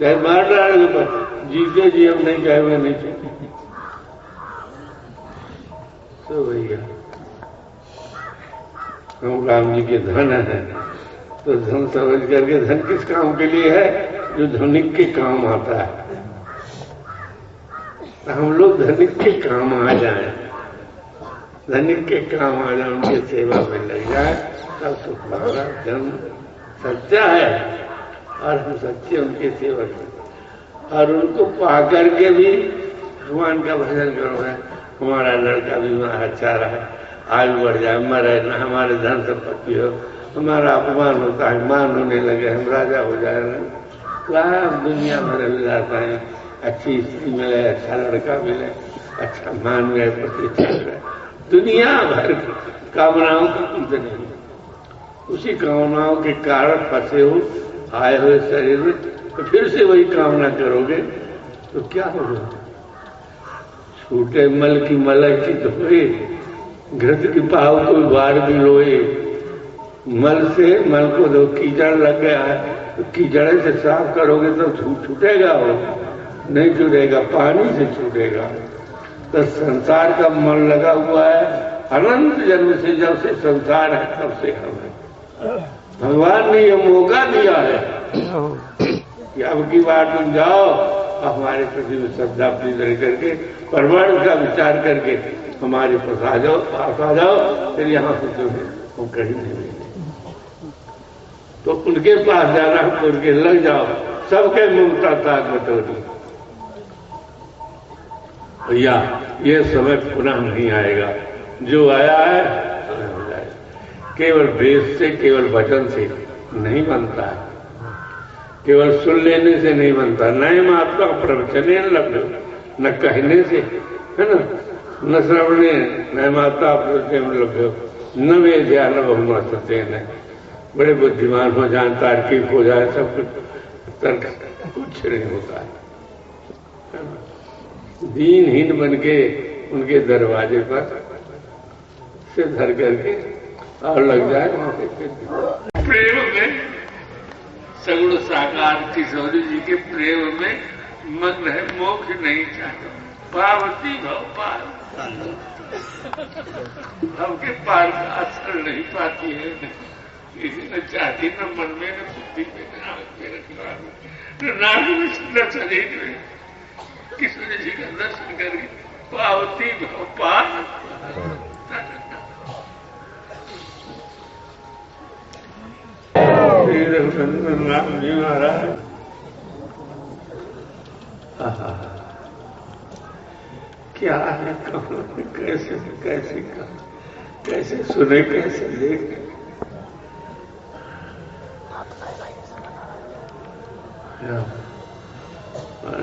चाहे मार डालेंगे पर जीते जी हम नहीं चाहे नहीं चाहिए। तो भैया हम राम जी के धन है, तो धन समझ करके, धन किस काम के लिए है? जो धनिक के काम आता है। तो हम लोग धनिक के काम आ जाएं, धनिक के काम आ जाए, उनकी सेवा में लग जाए, तब तो हमारा धर्म सच्चा है और हम सच्चे उनकी सेवा करें। और उनको पा करके भी भगवान का भजन करो है, हमारा लड़का भी अच्छा रहा, आयु बढ़ जाए, मरे न, हमारे धन संपत्ति हो, हमारा अपमान होता है, मान होने लगे, हम राजा हो जाए ना, दुनिया भर में जाता है, अच्छी स्त्री मिले, अच्छा लड़का मिले, अच्छा मान मिले, प्रतिष्ठा मिले, दुनिया भर कामनाओं का अंत नहीं। उसी कामनाओं के कारण फंसे हो आए हुए शरीर में, तो फिर से वही कामना करोगे तो क्या होगा? छूटे मल की मलाई की धोए, घृत की पाव को बार भी लोए। मल से मल को दो कीचड़ लग गया है, तो कीचड़ से साफ करोगे तो छूटेगा, वो नहीं छूटेगा, पानी से छूटेगा। तो संसार का मल लगा हुआ है अनंत जन्म से, जब से संसार है तब से हम है। भगवान ने ये मौका दिया है कि अब की बार तुम जाओ, हमारे प्रति श्रद्धा अपनी तरह करके, परमाणु का विचार करके हमारे पास आ जाओ, फिर यहाँ से तुम्हें हम कहीं नहीं मिलेंगे। तो उनके पास जाना, उनके लग जाओ, सबके ममता ताक बटोरी। भैया ये समय पुनः नहीं आएगा, जो आया है समय हो जाएगा। केवल वेद से, केवल वचन से नहीं बनता है, केवल सुन लेने से नहीं बनता। नए मात्रा प्रवचने लग्न, न कहने से, है ना, न श्रवणे न माता प्रवचन लग्न, न वेद्या न बहुमा सत्येन। बड़े बुद्धिमान हो जाए, तार्किक हो जाए, सब कुछ, तर्क कुछ नहीं होता है। दीनहीन बन के उनके दरवाजे पर से धर करके और लग जाए वहां पे। प्रेम में सगुण साकार किशोरी जी के प्रेम में मग्न है, मोक्ष नहीं चाहता, पार्वती भव पार, हमके पार का असर नहीं पाती है, किसी ने चाहती न मन में, न बुद्धि में, न आंख में, न नाक में, न शरीर में। किशोरी जी का दर्शन करके पार्वती भव पार। राम जी महाराज क्या है, कैसे कैसे कैसे सुने, कैसे देखे,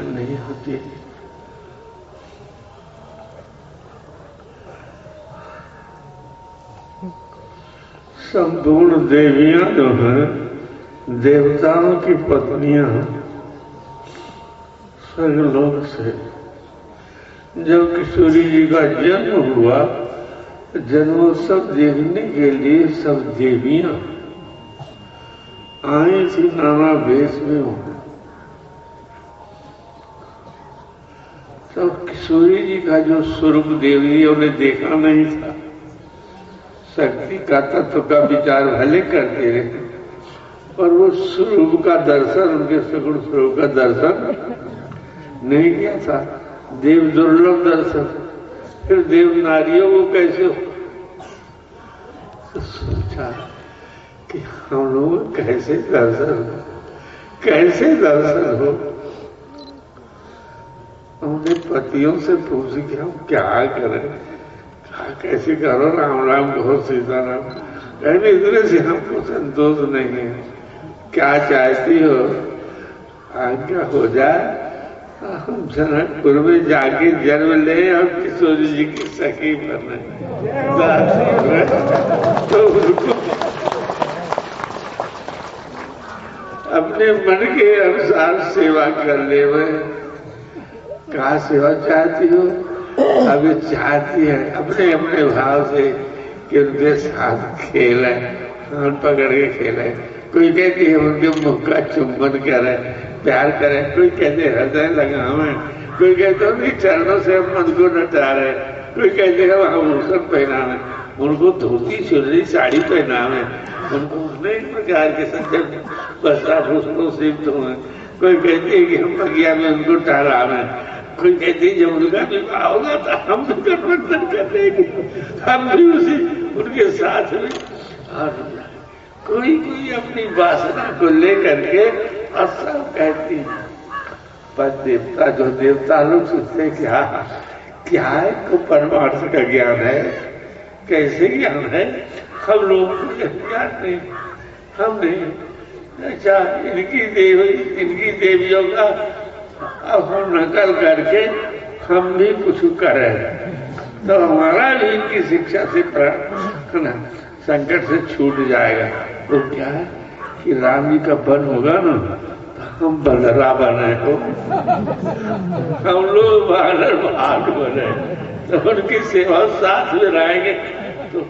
नहीं होती। संपूर्ण देवियां जो हैं, देवताओं की पत्नियां, स्वर्गलोक से जब किशोरी जी का जन्म हुआ, जन्मोत्सव देखने के लिए सब देवियां आई थी, नाना वेश में हो। तब किशोरी जी का जो स्वरूप देवियों ने देखा नहीं था, शक्ति का तत्व का विचार भले करते रहे, पर वो स्वरूप का दर्शन, उनके सगुण स्वरूप का दर्शन नहीं किया था। देव दुर्लभ दर्शन, फिर देव नारियों को कैसे हो? तो सोचा कि हम लोग कैसे दर्शन हो। हमने पतियों से पूछा कि हम क्या करें, कैसे करो, राम राम कहो, सीता राम। कहने इतने से हमको संतोष नहीं है, क्या चाहती हो, आज्ञा हो जाए, हम जनकपुर में जाके जन्म ले और किशोरी जी की सखी बने। तो उनको अपने मन के अनुसार सेवा कर ले। कहा सेवा चाहती हो? अभी चाहती है अपने अपने भाव से कि उनके साथ खेले, हाथ पकड़ के खेले, कोई कहती है उनके मुख का चुंबन करे, प्यार करे, कोई कहते हृदय लगावे, कोई कहते उनके चरणों से मन को नचारे, कोई कहते हैं आभूषण पहनावे, उनको धोती चुनरी साड़ी पहनावे, उनको अनेक प्रकार के सज्जन वस्त्राभूषणों से हुए। कोई कहते हैं कि हम बगिया में उनको टहरावे, कोई कहती है जब उनका विवाह होगा तो हम भी गठबंधन कर देंगे, हम भी उसी उनके साथ में। और कोई कोई अपनी वासना को लेकर के और सब कहती है। पर देवता जो देवता लोग सोचते क्या है को परमार्थ का ज्ञान है, कैसे ज्ञान है, हम लोग को ज्ञान नहीं, हम नहीं। अच्छा इनकी देवियों का अब हम नकल करके हम भी कुछ करें तो हमारा भी इनकी शिक्षा से संकट से छूट जाएगा। तो क्या है कि राम जी का वन होगा ना तो हम बलरा बने को, हम लोग बानर भाग बने तो उनकी सेवा साथ में रहेंगे तो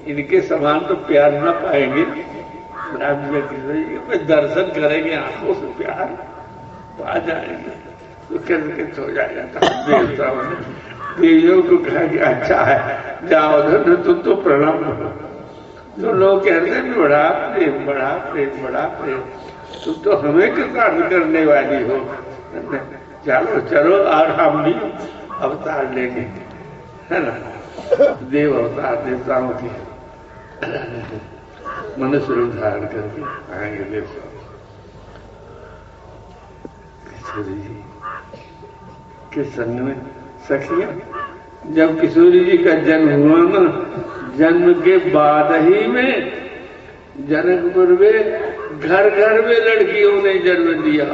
इनके समान तो प्यार ना पाएंगे। राम जी के दर्शन करेंगे, आंखों से प्यार पा जाएंगे तो करके सो जाएगा। देवताओं ने देवियों को कहा कि अच्छा है जाओ उधर, तुम तो प्रणाम करो। तो लोग कहते हैं बड़ा प्रेम बड़ा प्रेम बड़ा प्रेम, तुम तो हमें कृतार्थ करने वाली हो, चलो चलो और हम भी अवतार लेंगे, है ना। देव अवतार देवताओं की मनुष्य रूप धारण करके आएंगे देवता। किशोरी जी के संग में सखिया, जब किशोरी जी का जन्म हुआ ना, जन्म के बाद ही में जनकपुर में घर घर में लड़कियों ने जन्म दिया।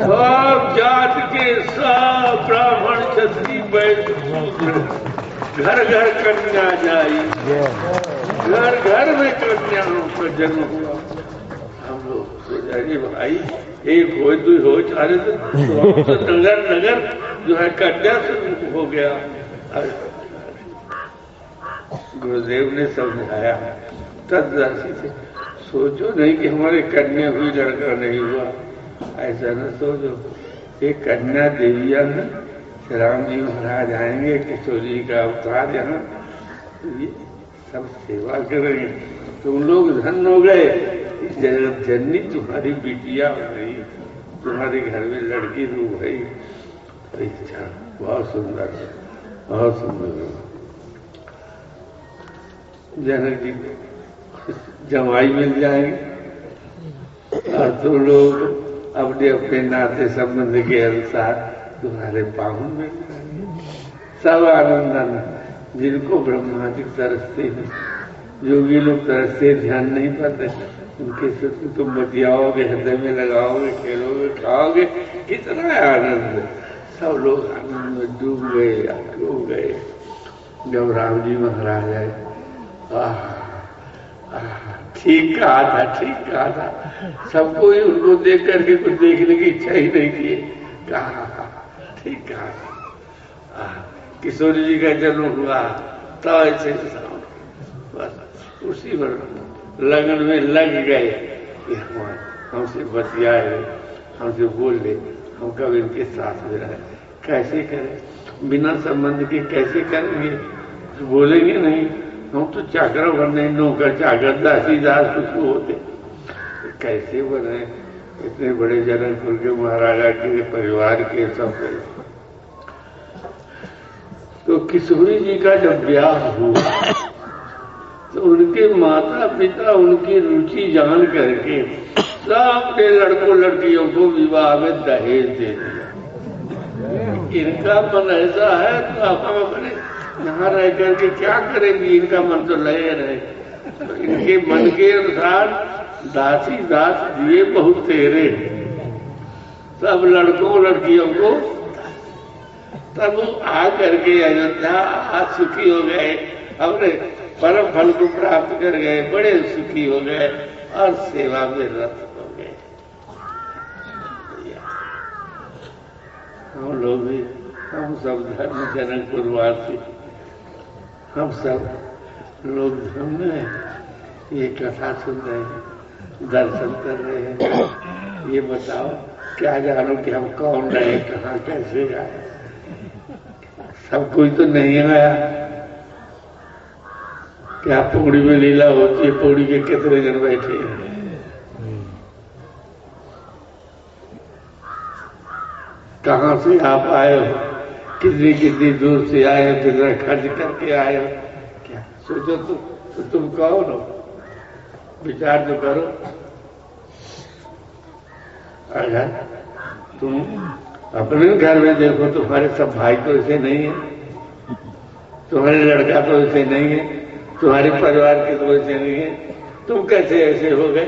सब जात के सब ब्राह्मण क्षत्रिय वैश्य घर घर कन्या जाई, घर घर में कन्याओं का जन्म हुआ। हम लोग सोचे भाई एक हो दो हो चारे तो नगर नगर जो है कन्या से हो गया। गुरुदेव ने समझाया तदर्शी से, सोचो नहीं कि हमारे कन्या हुई लड़का नहीं हुआ, ऐसा न सोचो। एक कन्या देविया में राम जी महाराज आएंगे, किशोरी जी का अवतार यहाँ, ये सब सेवा करेंगे, तुम लोग धन्य हो गए। जगत जननी तुम्हारी बिटिया हो गई, तुम्हारे घर में लड़की रूप है। अच्छा बहुत सुंदर, बहुत सुंदर। जनक जी जमाई मिल जाएंगे और तुम लोग अपने अपने नाते संबंध के अनुसार तुम्हारे पाहुन मिल जाएंगे। सब आनंद, जिनको ब्रह्मादिक तरसते हैं, योगी लोग तरसते ध्यान नहीं पाते, उनके से तुम बतियाओगे, हृदय में लगाओगे, खेलोगे, खाओगे, कितना आनंद। सब लोग आनंद में डूब गए। जब राम जी महाराज आए, ठीक कहा था। सबको ही उनको देख करके कुछ देखने की इच्छा ही नहीं थी। ठीक कहा। किशोरी जी का जन्म हुआ तो ऐसे बस उसी पर लगन में लग गए कि हमसे बतियाए, हमसे बोल ले, हम कब इनके साथ में रहे। कैसे करें बिना संबंध के, कैसे करेंगे, बोलेंगे नहीं। हम तो चाकर बनने, नौकर चाकर दासी दास कुछ होते, कैसे बने इतने बड़े जनकपुर के महाराजा के परिवार के सब। तो किशोरी जी का जब ब्याह हुआ तो उनके माता पिता उनकी रुचि जान करके सब ने लड़कों लड़कियों को विवाह में दहेज दे दिया। इनका मन ऐसा है तो आप अपने यहाँ रह करके क्या करेंगे, इनका मन तो लगे रहे। तो इनके मन के अनुसार दासी दास दिए बहुत तेरे, सब लड़कों लड़कियों को। तब आ करके अयोध्या आज सुखी हो गए, अपने परम फल को प्राप्त कर गए, बड़े सुखी हो गए और सेवा में रत हो गए। हम लोग भी, हम सब धर्म जनकपुर वासी, हम सब लोग धर्म में ये कथा सुन रहे हैं। दर्शन कर रहे हैं। ये बताओ क्या जानो कि हम कौन रहे, कहाँ कैसे आए? सब कोई तो नहीं आया। क्या पौड़ी में लीला होती है, पौड़ी के कितने जन बैठे हैं? कहाँ से आप आए हो, कितनी कितनी दूर से आए हो, कितना खर्च करके आए हो? क्या सोचो तो तुम कौन हो? विचार तो करो। अगर तुम अपने घर में देखो, तुम्हारे सब भाई तो ऐसे नहीं है, तुम्हारे लड़का तो ऐसे नहीं है, तुम्हारे परिवार के तो ऐसे नहीं है, तुम कैसे ऐसे हो गए?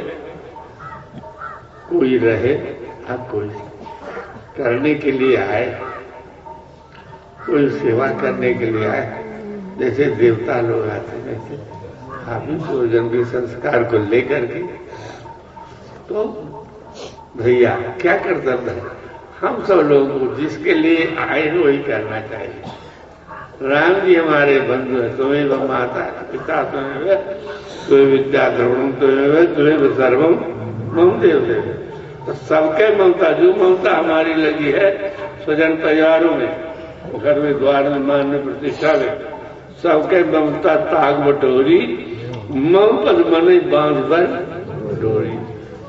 कोई रहे, अब कोई करने के लिए आए, कोई सेवा करने के लिए आए। जैसे देवता लोग आते हैं, वैसे आप भी पूर्वजन के संस्कार को लेकर के, तो भैया क्या कर्तव्य है? हम सब लोगों को जिसके लिए आए हैं वही करना चाहिए। राम जी हमारे बंधु है, तुम्हें माता पिता तुम्हें विद्या द्रोणम तुम्हें सर्वम मम देव देव। तो सबके ममता, जो ममता हमारी लगी है स्वजन परिवारों में, घर में, द्वार में, मान में, प्रतिष्ठा में, सबके ममता ताग बटोरी, मम पद मन बांध पर डोरी।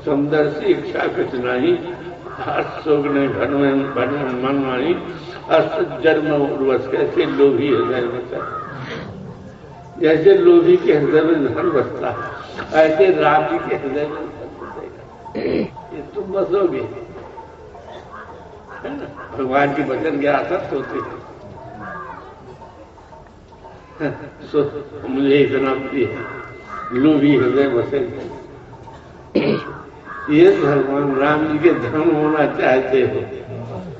सुंदर सी इच्छा कुछ नहीं, हर्ष शोक नहीं भन मन मानी, अस्त जन्म उर्वश। कैसे लोभी हृदय बसा, जैसे लोभी के हृदय में धन बसता है, ऐसे राम जी के हृदय में धन बसेगा। ये तुम बसोगे, है ना? भगवान की वचन के आसक्त होते हैं। मुझे इतना प्रिय है, लोभी हृदय बसे। ये भगवान राम जी के धन होना चाहते हो।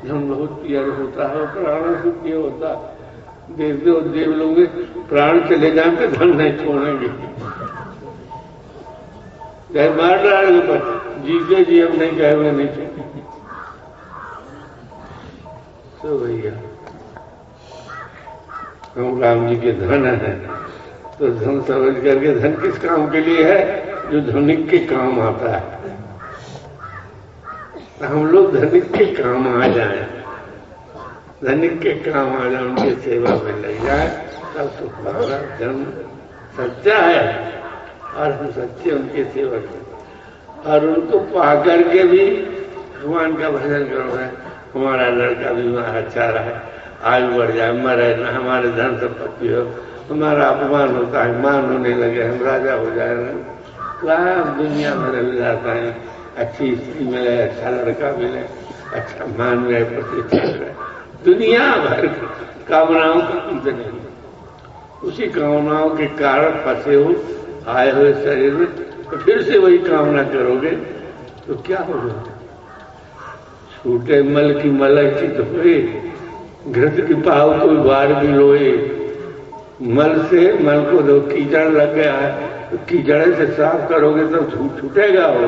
धन बहुत प्रिय होता है, प्राणों से प्रिय होता। देखते हो देव लोग प्राण चले जाए तो धन नहीं छोड़ेंगे, चाहे मार डालेंगे, पर जीते जी हम नहीं कहे हुए नहीं छोड़ेंगे। तो भैया हम राम जी के धन है, तो धन समझ करके, धन किस काम के लिए है? जो धनिक के काम आता है। हम लोग धनिक के काम आ जाए, धनिक के काम आ जाए, उनकी सेवा में लग जाए, तब सुख पाएगा। धर्म सच्चा है और हम सच्चे उनकी सेवा करें, और उनको पा करके भी भगवान का भजन करो है। हमारा लड़का भी अच्छा रहे, आयु बढ़ जाए, मरे न, हमारे धन संपत्ति हो, हमारा अपमान होता है, मान होने लगे, हम राजा हो जाए, दुनिया में रह जाता है। अच्छी स्त्री मिले, अच्छा लड़का मिले, अच्छा मान मिले, प्रतिष्ठा मिले, दुनिया भर कामनाओं का अंत नहीं। उसी कामनाओं के कारण फंसे हो, आए हुए शरीर में, तो फिर से वही कामना करोगे तो क्या होगा? छूटे मल की मलक की तो घृत की पाव कोई बार भी लोए। मल से, मल को दो कीचड़ लग गया है, तो कीचड़े से साफ करोगे तो छूटेगा, वो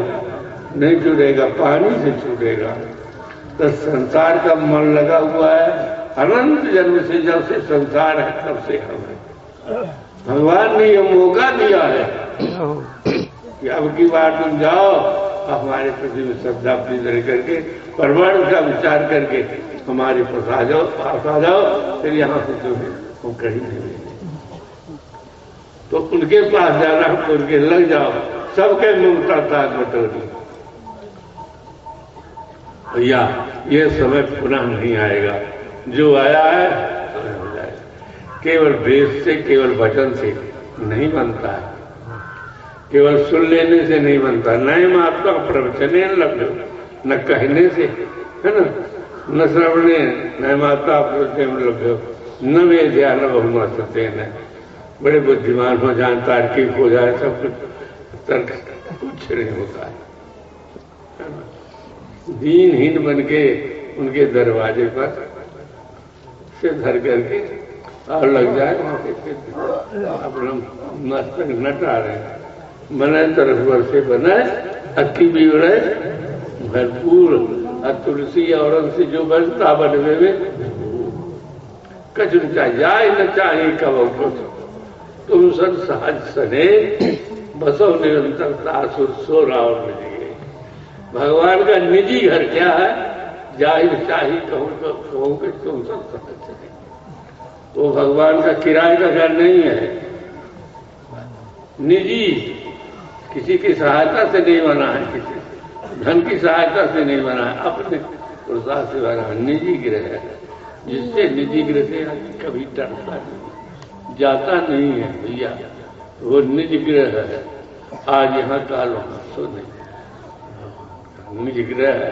नहीं छूटेगा, पानी से छूटेगा। तो संसार का मन लगा हुआ है, अनंत जन्म से, जब से संसार है तब से हम है। भगवान ने ये मौका दिया है कि अब की बार तुम जाओ, हमारे प्रति में श्रद्धा प्रीति करके, परमाणु का विचार करके हमारे पास आ जाओ, फिर यहाँ से तुम्हें हम कहीं नहीं मिलेंगे। तो उनके पास जाना, उनके लग जाओ, सबके ममता ताक बटोरी। भैया ये समय पुनः नहीं आएगा, जो आया है हो जाएगा। केवल वेद से, केवल वचन से नहीं बनता है, केवल सुन लेने से नहीं बनता। नए मात्रा प्रवचने लभ्यो, न कहने से, है ना, न श्रवणे न माता प्रवचन लभ्यो, न वे ध्यान बहुमा सत्य। बड़े बुद्धिमान हो जाए, तार्किक हो जाए, सब कुछ, तर्क कुछ नहीं होता है ना? दीनहीन बन के उनके दरवाजे पर से धर करके और लग जाए, वहां पे अपना मस्तक नटा रहे, मने तरफ वर्षे बनाए, अक्की भी उड़े भरपूर, और तुलसी और उनसे जो बनता बनवे में कछ न जाए न चाहिए कब कुछ। तुम सन सहज सने बसो निरंतर सासुर सो रावण निज गए। भगवान का निजी घर क्या है? जाहिर शाही कहूँ कि तुम सब समझ सके, वो भगवान का किराए का घर नहीं है, निजी, किसी की सहायता से नहीं बना है, किसी धन की सहायता से नहीं बना है, अपने प्रसाद से बना है, निजी गृह है। जिससे निजी गृह से कभी डरता नहीं, जाता नहीं है भैया, वो निज गृह है। आज यहाँ काल वहां सो नहीं, निज गृह है,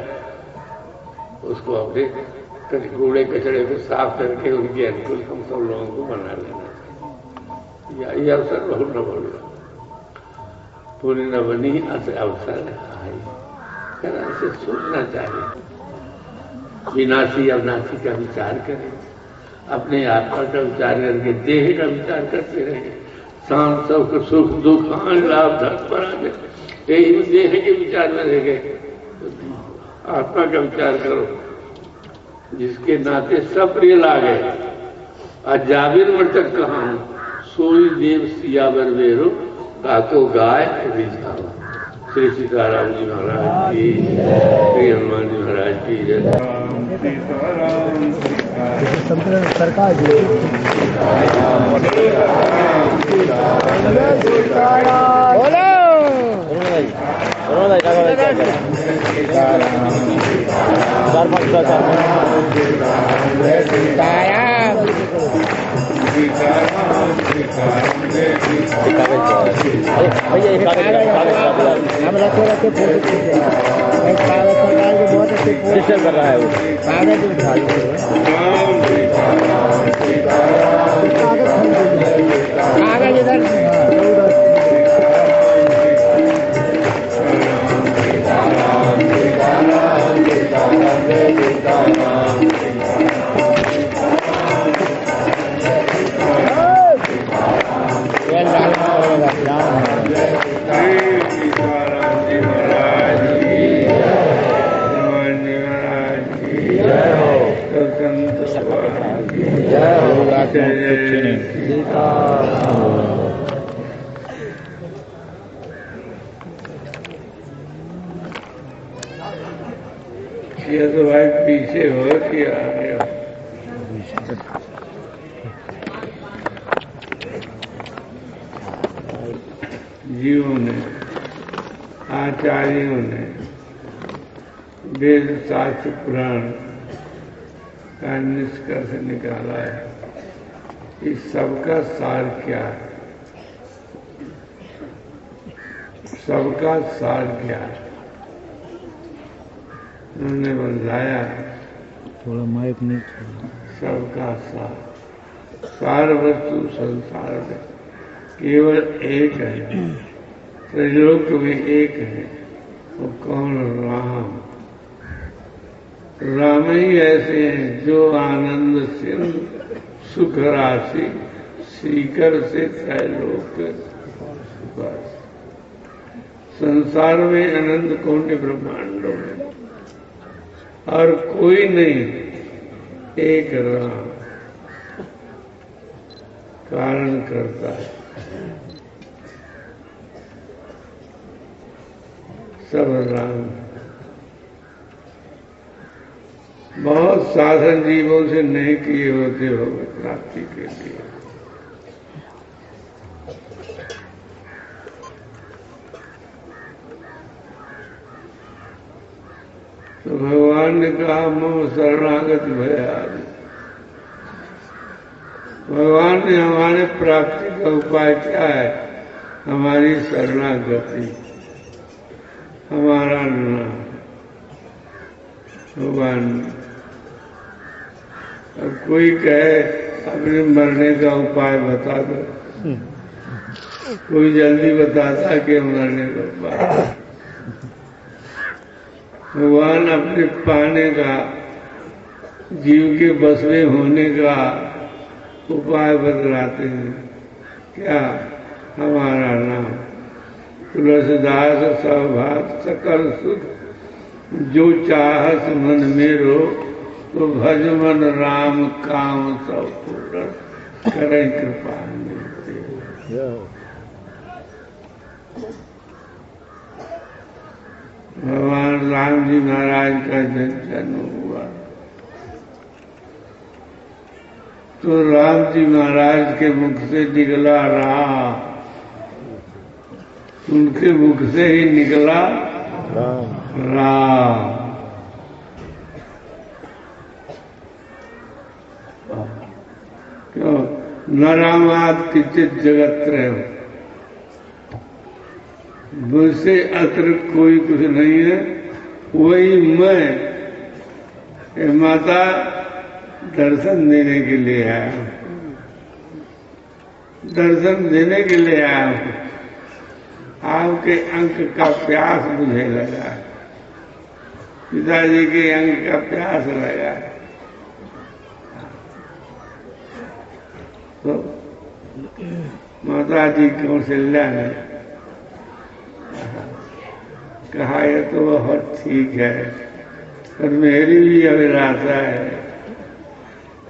उसको अपने कूड़े कचड़े को साफ करके उनके अनुकूल हम सब लोगों को बना लेना चाहिए। ये अवसर बहुत न बोल पूरी न बनी अवसर आई, इसे सोचना चाहिए। विनाशी अविनाशी का विचार करें, अपने आत्मा का विचार करके देह का विचार करते रहे। शांत सबको सुख दुख लाभ धर्म पर आ गए, यही देह के विचार में रह गए। आत्मा का विचार करो, जिसके नाते सब प्रिय लागे। अजाबिर मृतक कहा सोई देव सियावर वेरो काको गाय रिझावा। श्री सीताराम जी महाराज की, श्री हनुमान जी महाराज की जय। सरकार हम रखे रखे फोटो सरकार को बहुत अच्छे डिस्टर्ब कर रहा है, वो कागज उठा कागज इधर ये तो भाई पीछे हो कि आगे हो? जीवों ने, आचार्यों ने वेद शास्त्र पुराण का निष्कर्ष निकाला है। इस सबका सार क्या है? सबका सार क्या है? उन्होंने बताया थोड़ा माइक नहीं, सबका सार, सार वस्तु संसार में केवल एक है, त्रिलोक में एक है, वो कौन? राम। राम ही ऐसे हैं जो आनंद सिंधु सुख राशि सीकर से त्रैलोक बस। संसार में अनंत कोटि ब्रह्मांडों में और कोई नहीं, एक राम कारण करता है, सब राम। बहुत साधन जीवों से नहीं किए होते भगवत प्राप्ति के लिए। तो भगवान ने कहा मम शरणागत भयादि। भगवान ने हमारे प्राप्ति का उपाय क्या है? हमारी शरणागति, हमारा नाम। भगवान अब कोई कहे अपने मरने का उपाय बता दो, कोई जल्दी बताता कि मरने का उपाय। भगवान अपने पाने का, जीव के बस में होने का उपाय बतलाते हैं। क्या? हमारा नाम। तुलसीदास सौभाग्य सकल सुख, जो चाहत मन मेरो, तो भज मन राम काम सब पूर्ण, करें कृपा मिलते। भगवान राम जी महाराज का जन्म हुआ तो राम जी महाराज के मुख से निकला राम, उनके मुख से ही निकला राम। क्यों? न रामात किंचित जगत त्रय, मुझसे अतिरिक्त कोई कुछ नहीं है, वही मैं। ये माता दर्शन देने के लिए आया हूं, दर्शन देने के लिए आया हूं। आपके अंक का प्यास मुझे लगा, पिताजी के अंक का प्यास लगा, तो माता जी कौशल्या ने कहा ये तो बहुत ठीक है, पर मेरी भी अभिलाषा है।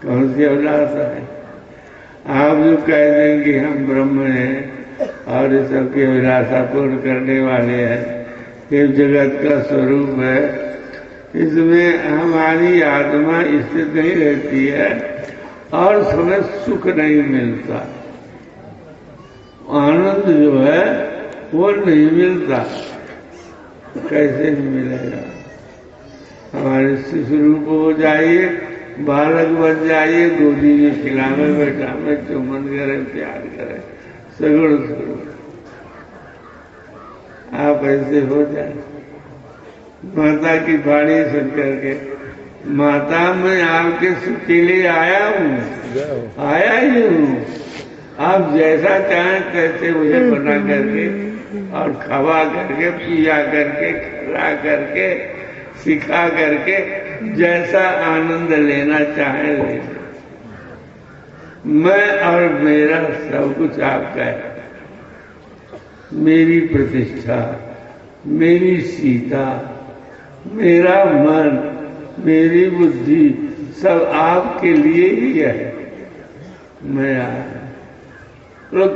कौन सी अभिलाषा है? आप जो कह देंगे हम ब्रह्म हैं और इस सबकी अभिलाषा पूर्ण करने वाले हैं, ये जगत का स्वरूप है, इसमें हमारी आत्मा स्थित नहीं रहती है और समय सुख नहीं मिलता, आनंद जो है वो नहीं मिलता। कैसे नहीं मिलेगा? हमारे शिशु रूप हो जाइए, बालक बन जाइए, गोदी में खिलावे बैठावे, चुम्बन करे, प्यार करे, सगुण स्वरूप आप ऐसे हो जाए। माता की बाणी सुन करके, माता मैं आपके सुख के लिए आया हूँ, आया ही हूँ, आप जैसा चाहें तैसे मुझे बना करके और खवा करके, पिया करके, खिला करके, सिखा करके, जैसा आनंद लेना चाहे ले। मैं और मेरा सब कुछ आपका है। मेरी प्रतिष्ठा, मेरी सीता, मेरा मन, मेरी बुद्धि सब आपके लिए ही है। मैं आया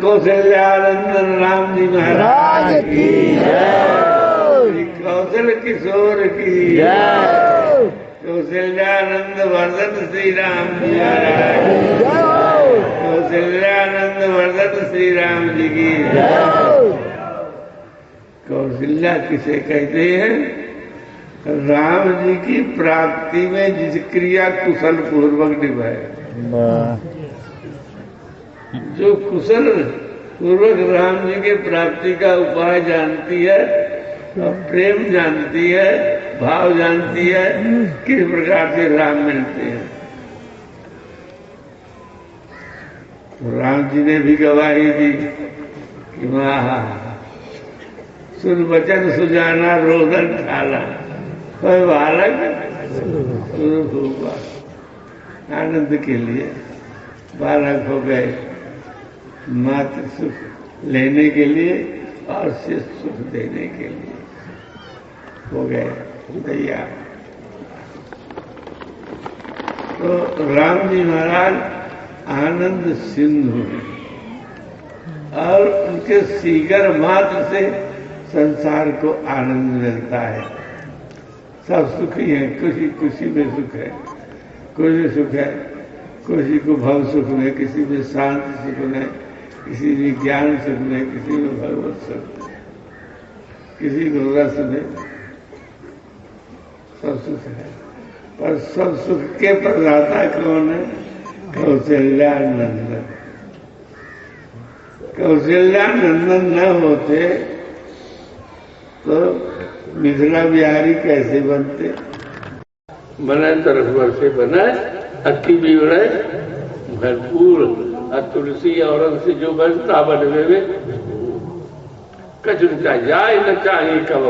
कौशल्यानंदन राम जी महाराज की जय, कौशल किशोर की जय, कौशल्यानंद वर्धन श्री राम जी महाराज, कौशल्यानंद वर्धन श्री राम जी की जय। कौशल्या किसे कहते हैं? राम जी की प्राप्ति में जिस क्रिया कुशल पूर्वक निभाए, जो कुशल पूर्वक राम जी के प्राप्ति का उपाय जानती है और प्रेम जानती है, भाव जानती है, किस प्रकार से राम मिलते हैं। राम जी ने भी गवाही दी कि वहाँ सुन वचन सुजाना रोदन ठाला, कोई बालक हुआ, आनंद के लिए बालक हो गए, मात्र सुख लेने के लिए और शिष्य सुख देने के लिए हो गए तैयार। तो राम जी महाराज आनंद सिंधु और उनके सीकर मात्र से संसार को आनंद मिलता है। सब सुखी है, खुशी खुशी में सुख है, खुशी सुख है, किसी को भव सुख में, किसी में शांति सुख में, किसी में ज्ञान सुख में, किसी में भगवत सुख में, किसी को रस में, सब सुख है। पर सब सुख के प्रदाता कौन है? कौशल्यानंदन। कौशल्यानंदन न होते तो मिथिला बिहारी कैसे बनते? बनाए तरफवर से बनाए, अति बिगड़े भरपूर, और तुलसी और से जो बनता बनवे में कछ न जाए न चाहिए कब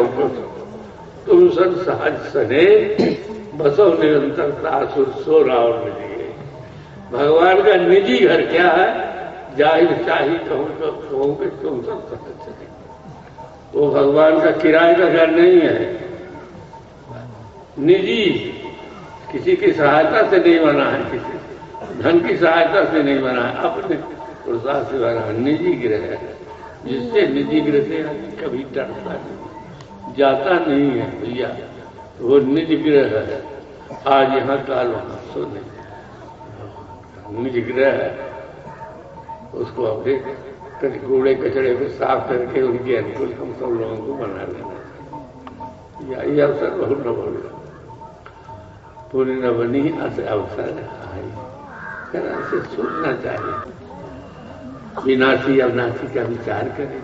तुम सन सहज सने बसो निरंतरता सुर और मिलिए। भगवान का निजी घर क्या है? जाहिर चाहिए कहूँ कि तुम सन सहज सने। वो भगवान का किराए का घर नहीं है, निजी, किसी की सहायता से नहीं बना है, किसी धन की सहायता से नहीं बना है, अपने पुरुषार्थ से बना है, निजी गृह है। जिससे निजिग्र से कभी डरता नहीं, जाता नहीं है भैया, तो वो निजग्रह है। आज यहाँ काल वहां सो नहीं, निजग्रह है। उसको अपने कूड़े कचड़े को साफ करके उनके अनुकूल हम सब लोगों को बना लेना चाहिए। यही अवसर बहुत न बोल पूरी न बनी अवसर आई, से सोचना चाहिए। विनाशी अविनाशी का विचार करें,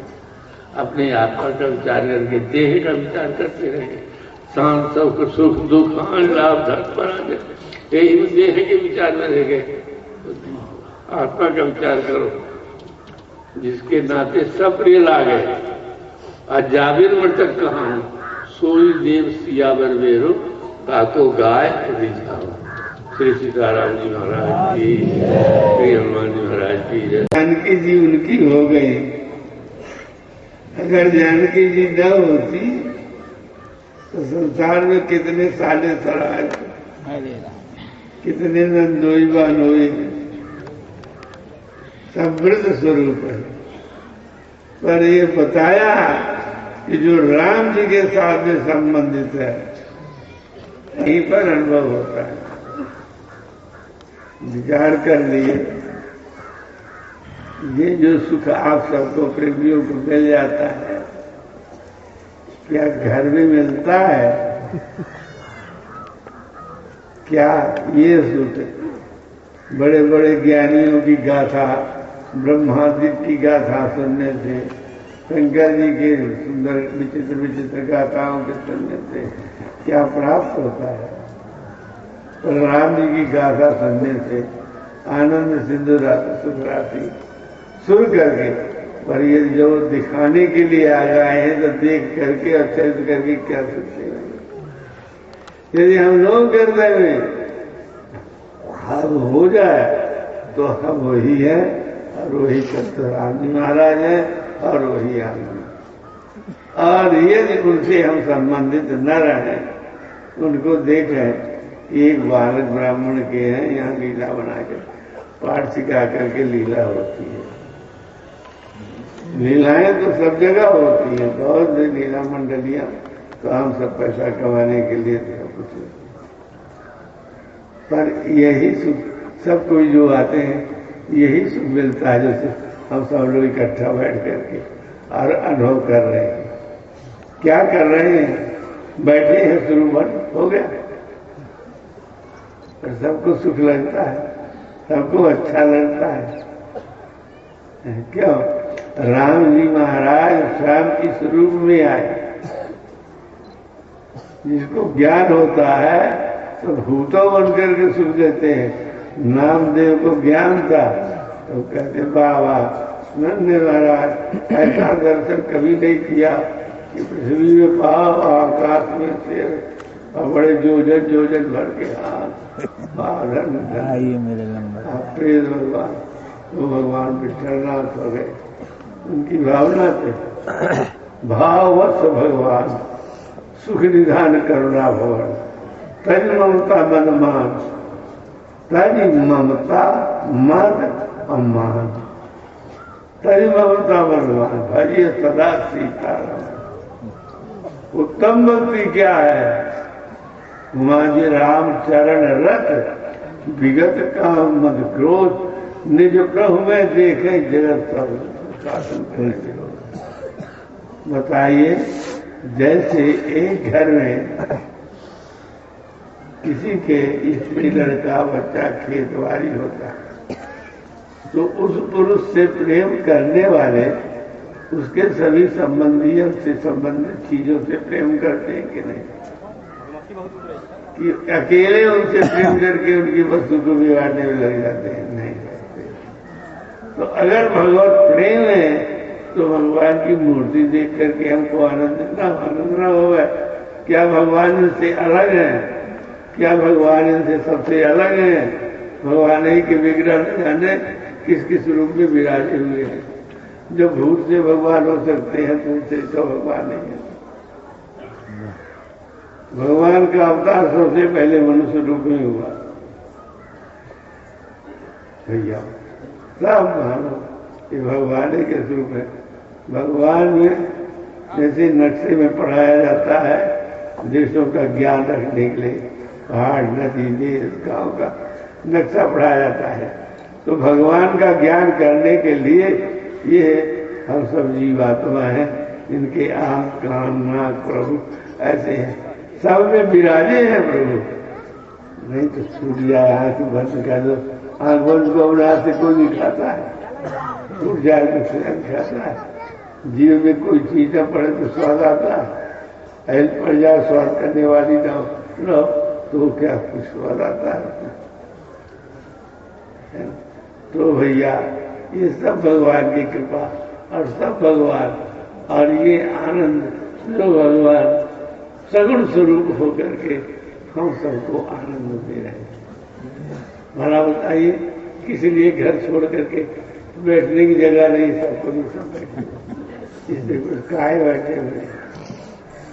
अपने आत्मा का विचार करके देह का विचार करते रहे। शांत सबको सुख दुख आन लाभ धर्म पराजय, यही देह के विचार में रह गए। आत्मा का विचार करो, जिसके नाते सब प्रिय लागे। आज जाबिर मृतक कहा हूं, सोई देव सियावर वेरो, ताको गाय रिझाओ। श्री सीताराम जी महाराज की, श्री हनुमान जी महाराज की जय। जानकी जी उनकी हो गई। अगर जानकी जी न होती तो संसार में कितने साले सराय, कितने नंदोई बानोई, सब वृद्ध स्वरूप है। पर ये बताया कि जो राम जी के साथ में संबंधित है, यहीं पर अनुभव होता है। विचार कर लिए, ये जो सुख आप सबको प्रेमियों को मिल जाता है, क्या घर में मिलता है? क्या ये सुख बड़े बड़े ज्ञानियों की गाथा, ब्रह्मादित्य की गाथा सुनने से, शंकर जी के सुंदर विचित्र विचित्र गाथाओं के सुनने से क्या प्राप्त होता है? और राम जी की गाथा सुनने से आनंद सिंधु सुख राशि सुर करके, पर ये जो दिखाने के लिए आ गए हैं तो देख करके और चरित करके क्या सकते हैं? यदि हम लोग हृदय में हम हो जाए तो हम वही है, और वही सत्यराम जी महाराज है, और वही आनंद। और यदि उनसे हम संबंधित न रहे, उनको देखें, एक बालक ब्राह्मण के हैं, यहाँ लीला बनाकर पाठ सिखा करके लीला होती है। लीलाएं तो सब जगह होती हैं, बहुत सी लीला मंडलियां, तो हम सब पैसा कमाने के लिए सब कुछ, पर यही सुख सब कोई जो आते हैं यही सुख मिलता है, जैसे हम सब लोग इकट्ठा बैठ करके और अनुभव कर रहे हैं। क्या कर रहे हैं? बैठे हैं, शुरू हो गया, और सबको सुख लगता है, सबको अच्छा लगता है। क्यों? राम जी महाराज श्याम की स्वरूप में आए। जिसको ज्ञान होता है तो भूतों बनकर के सुख देते हैं। नामदेव को ज्ञान था तो कहते बाबा नंद महाराज ऐसा दर्शन कभी नहीं किया कि पृथ्वी में पाव, आकाश में शेर, और बड़े जोजन भर के हाथ, मेरे नंबर आप प्रेत भगवान, वो भगवान विठलनाथ हो गए। उनकी भावना से भाववश भगवान सुख निधान करुणा भवन, तज ममता मनमान, तज ममता मन अम्मान, तज ममता मनमान, भजिए सदा सीताराम। उत्तम भक्ति क्या है? मांझे राम चरण रत, विगत काम मद क्रोध, निज प्रभु में देखे जगत सब शासन करे। बताइए, जैसे एक घर में किसी के स्त्री लड़का बच्चा खेतवारी होता है, तो उस पुरुष से प्रेम करने वाले उसके सभी संबंधियों से संबंधित चीजों से प्रेम करते हैं कि नहीं? कि अकेले उनसे प्रेम करके उनकी वस्तु को बिगाड़ने में लग जाते हैं? नहीं करते। तो अगर भगवत प्रेम है तो भगवान की मूर्ति देख करके हमको आनंद न होगा? क्या भगवान इनसे अलग है? क्या भगवान इनसे सबसे अलग है? भगवान ही के विग्रह न जाने किस किस रूप में विराजे हुए हैं। जो भूत से भगवान हो सकते हैं तो उनसे तो भगवान नहीं है। भगवान का अवतार सबसे पहले मनुष्य रूप में हुआ। भैया सब मानो ये भगवान के स्वरूप है, भगवान में जैसे नक्शे में पढ़ाया जाता है देशों का ज्ञान रखने के लिए, पहाड़, नदी, देश, गांव का नक्शा पढ़ाया जाता है, तो भगवान का ज्ञान करने के लिए ये हम सब जीवात्मा हैं, इनके आंख, कान, नाक, प्रभु ऐसे हैं, सब में विराजे हैं प्रभु। नहीं तो छूट जाए, आंख बंद कर दो, आंख बंद को अपने हाथ से कोई नहीं खाता है, छूट जाए तो स्वयं खाता है। जीव में कोई चीज न पड़े तो स्वाद आता है, हेल पड़ जाए स्वाद करने वाली ना हो तो क्या कुछ स्वाद आता है। तो भैया ये सब भगवान की कृपा और सब भगवान, और ये आनंद जो भगवान सगुण स्वरूप होकर के हम सबको आनंद दे रहे हैं। भला बताइए, किसी लिए घर छोड़ करके बैठने की जगह नहीं, सबको सब बैठे, इसलिए कुछ काहे बैठे हुए,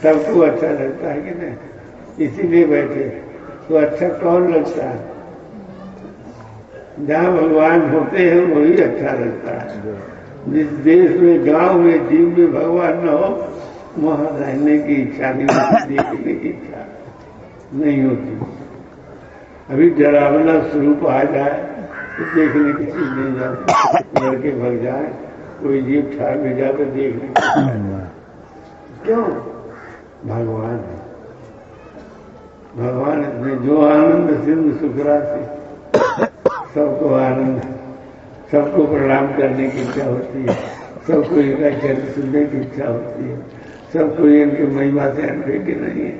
सबको अच्छा लगता है कि नहीं, इसीलिए बैठे। तो अच्छा कौन लगता है? जहाँ भगवान होते हैं वही अच्छा लगता है। जिस देश में, गांव में, जीव में भगवान न हो, वहां रहने की इच्छा नहीं होती, देखने की इच्छा नहीं होती। अभी डरावना स्वरूप आ जाए तो देखने की चीज नहीं जाती, लड़के भग जाए, कोई जीव ठार भी जाकर देखने की, क्यों? भगवान है। भगवान इसमें जो आनंद सिंधु सुखरा से सबको आनंद, सबको प्रणाम करने की इच्छा होती है, सबको इनका चरित्र सुनने की इच्छा होती है, सबको इनकी महिमा से अनभिज्ञ नहीं है।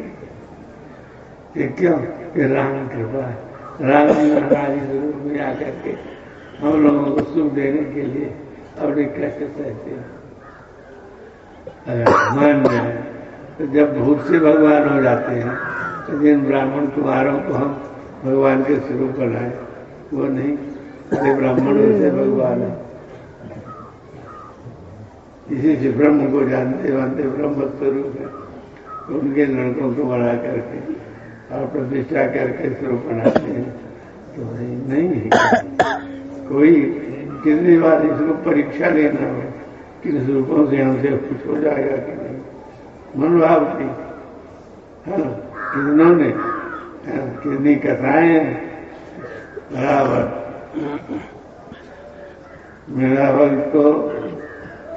ये क्यों? ये राम कृपा है। राम जी महाराज रूप में आकर के हम लोगों को सुख देने के लिए अपने कष्ट सहते हैं। अगर मान जाए तो जब भूत से भगवान हो जाते हैं, तो जिन ब्राह्मण कुमारों को हम भगवान के स्वरूप बनाए वो नहीं, अरे ब्राह्मणों से भगवान है। इसी से ब्रह्म को जानते मानते ब्रह्म स्वरूप है, उनके लड़कों को बना करके और प्रतिष्ठा करके स्वरूप बनाते हैं। तो नहीं है कोई, कितनी बार इसको परीक्षा लेना हो कि स्वरूपों से हमसे कुछ हो जाएगा कि नहीं, मनोभाव थी, है ना, कितनों ने, कितनी कथाएं हैं बराबर। मेरा भक्त को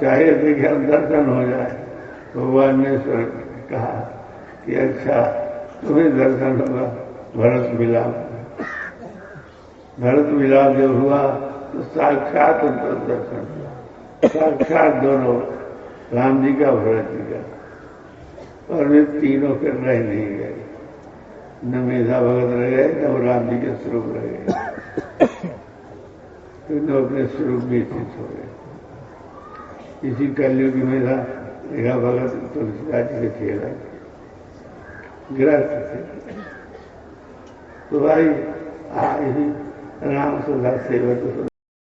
चाहे थे कि हम दर्शन हो जाए, भगवान ने कहा कि अच्छा तुम्हें दर्शन होगा भरत मिलाप। भरत मिलाप जब हुआ तो साक्षात उनका दर्शन हुआ, साक्षात दोनों, राम जी का, भरत जी का, और वे तीनों फिर रह नहीं गए, न मेधा भगत रह गए, न वो राम जी के स्वरूप रह गए, तीनों अपने स्वरूप में स्थित हो गए। इसी कलयुग में था मेघा भगत तुलसीदास जी के खेला गृहस्थ थे, तो भाई यही राम सदा सेवक